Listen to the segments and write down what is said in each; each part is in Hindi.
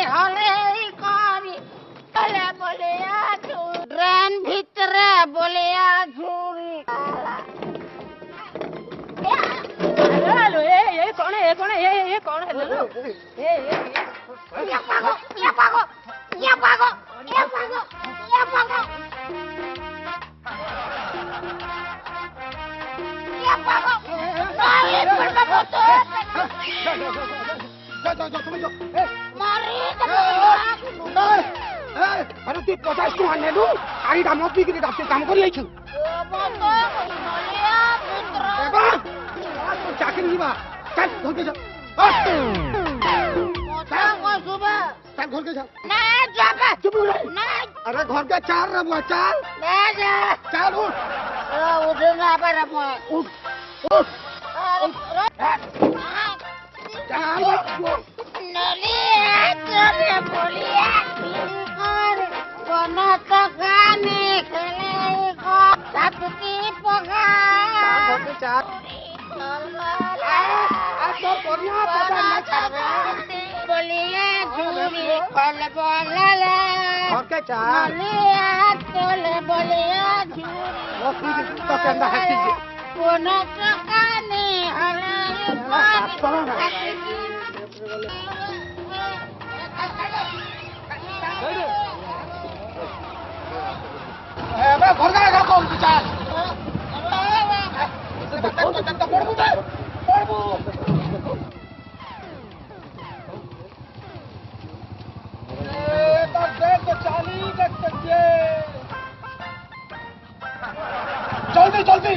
हले करी हले बोलिया ड्रेन भितरे बोलिया झूरी हेलो ये कौन है ये कौन है ये कौन है लो ये पागो ये पागो ये पागो ये पागो ये पागो ये पागो नहीं पड़ना बोतो जा तुम जो मारी अरे तू 50 टका नेलु गाड़ी दाम बिक्री दाम काम कर लेछु बोतो बोलिया पुत्र चाकरी जीवा चल घर के जा मोटा को सुबह चल घर के जा नहीं जाबे चुप रह नहीं अरे घर के चार रे बुआ चल नहीं जा चल उठ उठना पर उठ उठ चल नली चले बोलिया और कोना तो गाने खेले को सबकी पगा घर के चार बोलिए झूरी फल बोलले घर के चार बोलिए झूरी तो कहना है कोनो टकाने हले मैं घर का घर कौन चाल तो पड़बू जल्दी जल्दी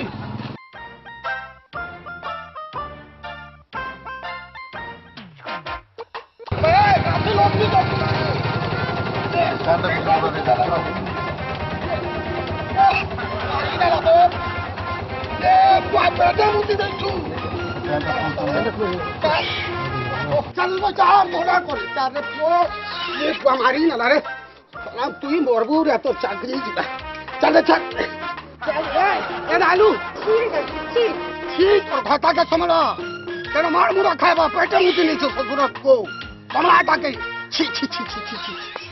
चल चार मोड़ा कर मारी ना रे तु मरबू रे तो चाकरी चल चल आलू ठीक खाता के समझ तेरा मार मुड़ा खाए पेटे मुझे नहीं छो को कमला के छी छी छी छी छी